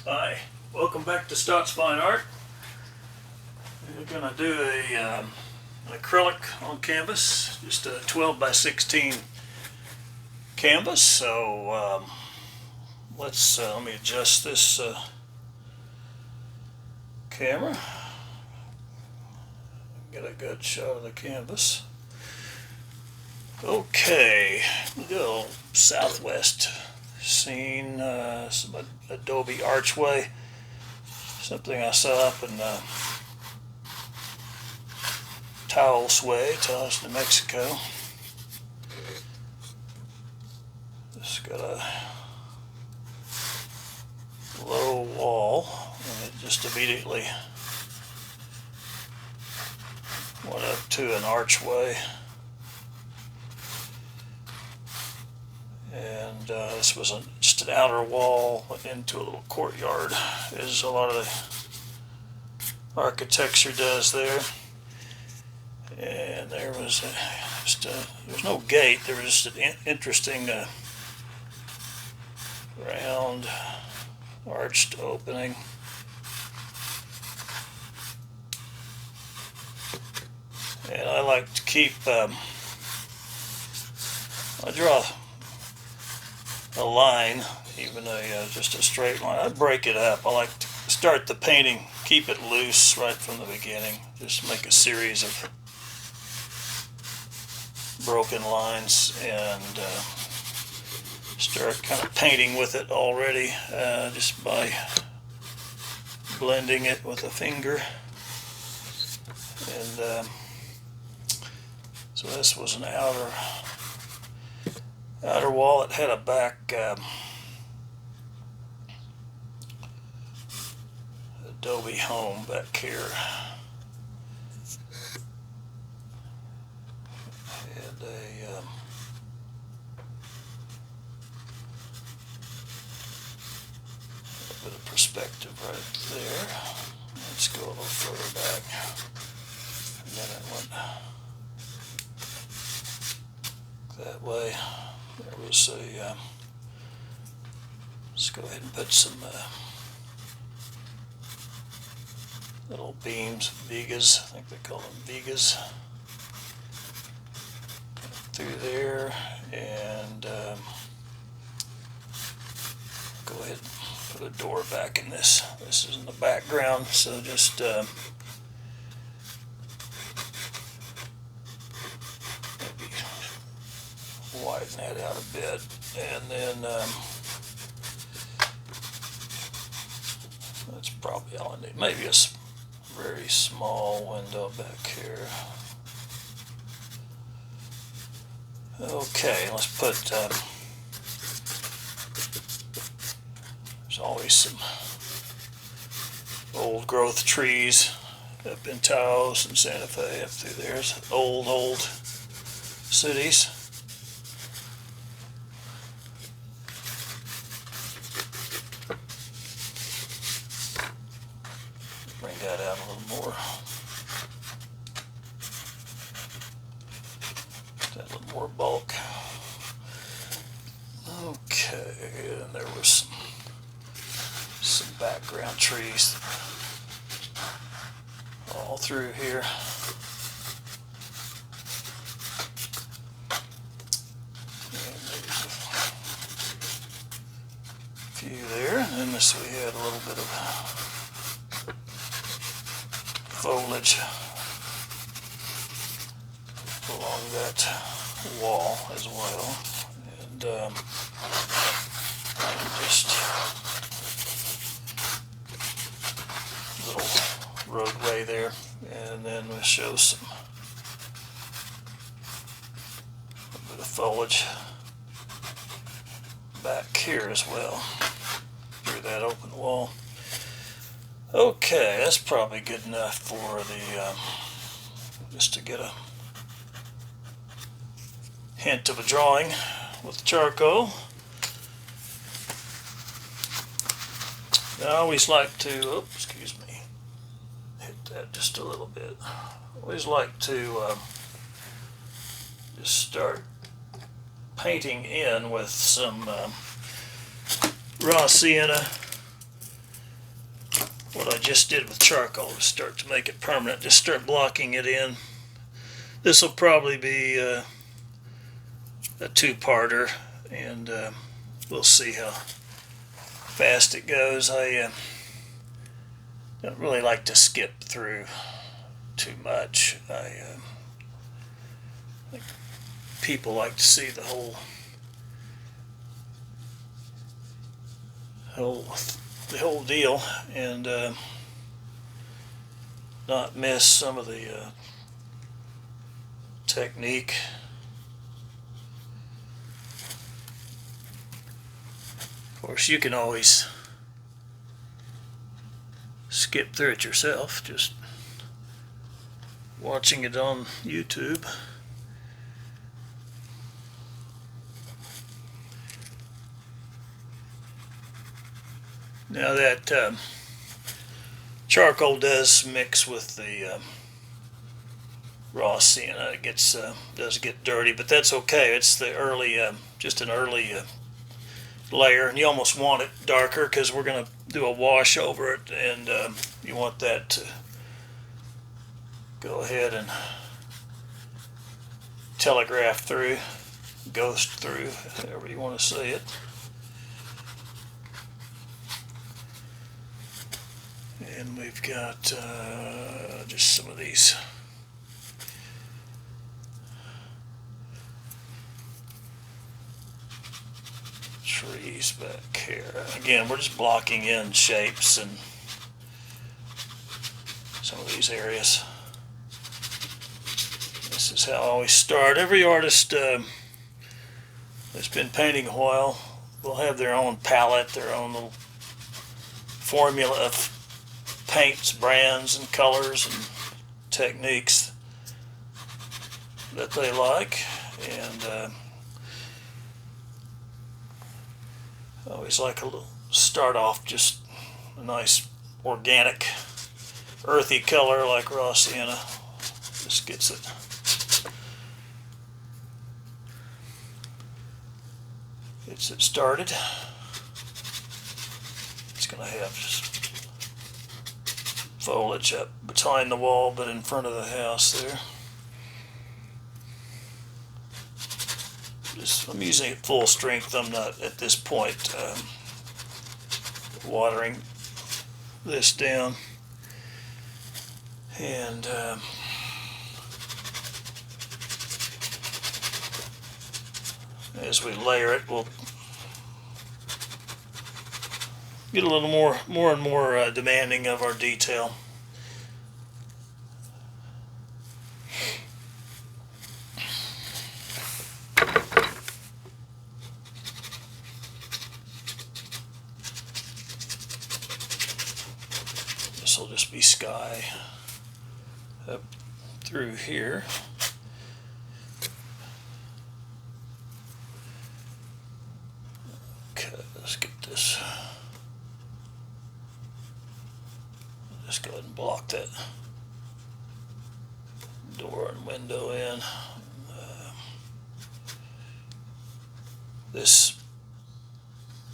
Hi, welcome back to Stott's Fine Art. We're going to do an acrylic on canvas, just a 12 by 16 canvas. So let me adjust this camera, get a good shot of the canvas. Okay, we go southwest scene, some Adobe archway, something I saw up in Taos, New Mexico. It's got a low wall, and it just immediately went up to an archway. And this was just an outer wall into a little courtyard, as a lot of the architecture does there. And there was there's no gate. There was just an interesting round arched opening. And I like to keep I draw a line, even just a straight line. I break it up. I like to start the painting, keep it loose right from the beginning. Just make a series of broken lines and start kind of painting with it already, just by blending it with a finger. And so this was an outer wall. It had a back Adobe home back here. And a bit of perspective right there. Let's go a little further back. And then it went that way. There was a, let's go ahead and put some little beams, vigas, I think they call them vigas, through there, and go ahead and put a door back in this. This is in the background, so just widen that out a bit, and then that's probably all I need. Maybe a very small window back here. Okay, let's put, there's always some old growth trees up in Taos and Santa Fe, up through there. It's old cities. Bring that out a little more. That a little more bulk. Okay, and there was some background trees all through here. And there's a few there, and then this we had a little bit of foliage along that wall as well, and just a little roadway there, and then we'll show a bit of foliage back here as well through that open wall. Okay, that's probably good enough for the just to get a hint of a drawing with charcoal. Now, I always like to, excuse me, hit that just a little bit. I always like to just start painting in with some raw sienna what I just did with charcoal to start to make it permanent. Just start blocking it in. This will probably be a two-parter, and we'll see how fast it goes. I don't really like to skip through too much. Think people like to see the whole deal, and not miss some of the technique. Of course, you can always skip through it yourself, just watching it on YouTube. Now that charcoal does mix with the raw sienna, it does get dirty, but that's okay. It's the early, just an early layer, and you almost want it darker because we're going to do a wash over it, and you want that to go ahead and telegraph through, ghost through, however you want to say it. And we've got just some of these trees back here. Again, we're just blocking in shapes and some of these areas. This is how I always start. Every artist that's been painting a while will have their own palette, their own little formula of paints, brands, and colors and techniques that they like, and I always like a little start off just a nice organic earthy color like raw sienna. Just gets it started. It's going to have just foliage up behind the wall, but in front of the house there. I'm using it full strength. I'm not at this point watering this down, and as we layer it, we'll get a little more and more demanding of our detail. This will just be sky up through here. Okay, let's get this. Just go ahead and block that door and window in. This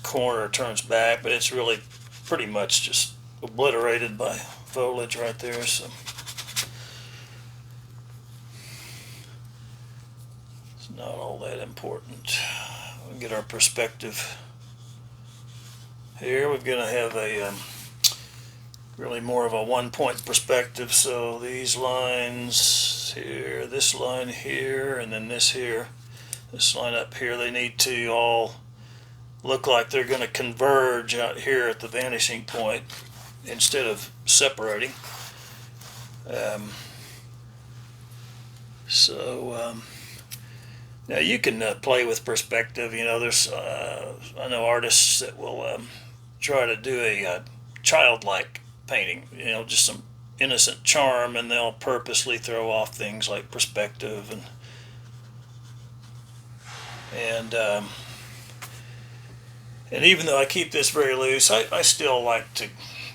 corner turns back, but it's really pretty much just obliterated by foliage right there, so it's not all that important. We'll get our perspective here. We're going to have a really more of a one-point perspective, so these lines here, this line here, and then this here, this line up here, they need to all look like they're going to converge out here at the vanishing point instead of separating. Now you can play with perspective. You know, there's I know artists that will try to do a childlike painting, you know, just some innocent charm, and they'll purposely throw off things like perspective and even though I keep this very loose, I still like to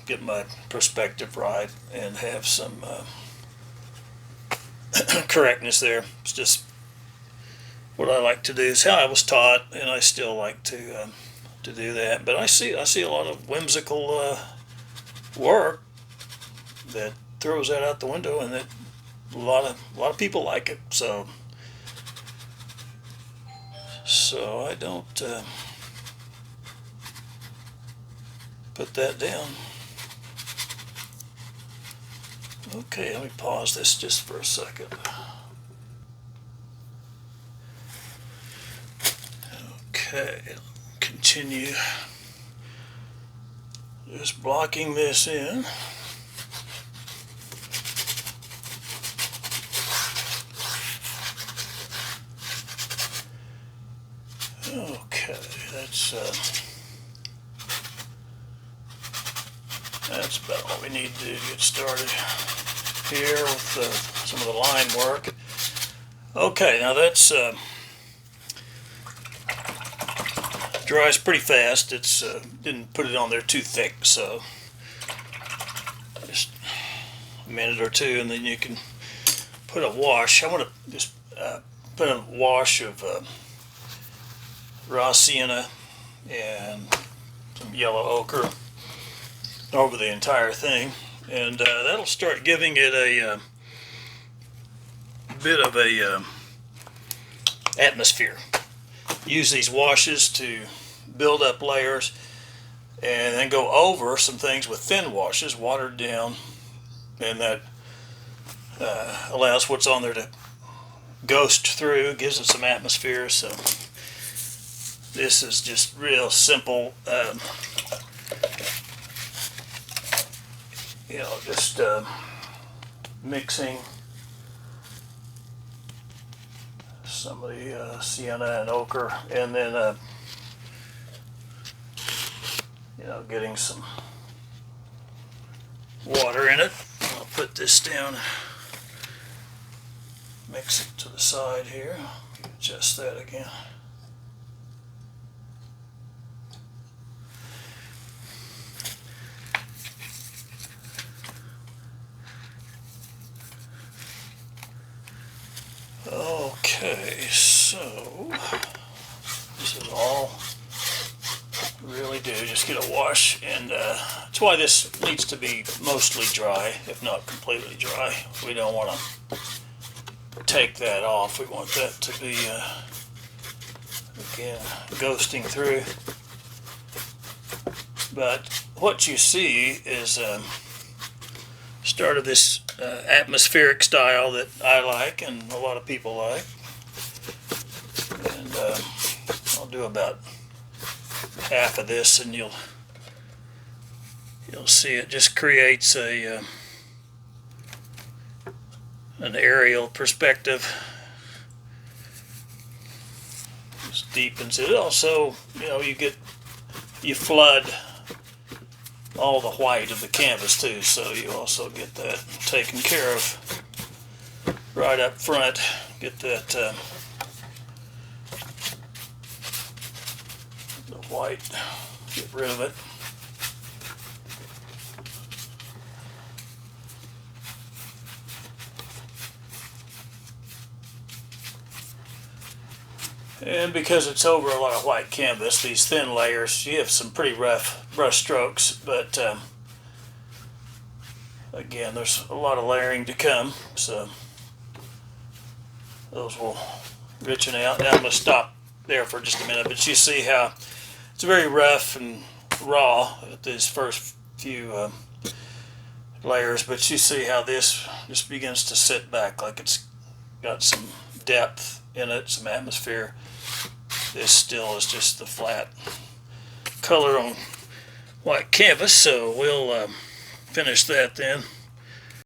get my perspective right and have some correctness there. It's just what I like to do. It's how I was taught, and I still like to do that. But I see a lot of whimsical work that throws that out the window, and that a lot of people like it. So I don't put that down. Okay, let me pause this just for a second. Okay, continue just blocking this in. Okay, that's about all we need to do to get started here with some of the line work. Okay, now that's dries pretty fast. It's didn't put it on there too thick, so just a minute or two, and then you can put a wash. I want to just put a wash of raw sienna and some yellow ochre over the entire thing, and that'll start giving it a bit of a atmosphere. Use these washes to build up layers, and then go over some things with thin washes, watered down, and that allows what's on there to ghost through, gives it some atmosphere. So this is just real simple, just mixing some of the sienna and ochre, and then getting some water in it. I'll put this down, mix it to the side here, adjust that again. Okay, so this is all really do. Just get a wash, and that's why this needs to be mostly dry, if not completely dry. We don't want to take that off. We want that to be, again, ghosting through. But what you see is start of this atmospheric style that I like and a lot of people like. And I'll do about half of this, and you'll see it just creates a an aerial perspective. Just deepens it. Also, you flood all the white of the canvas too, so you also get that taken care of right up front. Get that the white, get rid of it. And because it's over a lot of white canvas, these thin layers, you have some pretty rough brush strokes, but again, there's a lot of layering to come, so those will richen out. Now I'm going to stop there for just a minute, but you see how it's very rough and raw at these first few layers, but you see how this just begins to sit back like it's got some depth in it, some atmosphere. This still is just the flat color on white canvas, so we'll finish that then.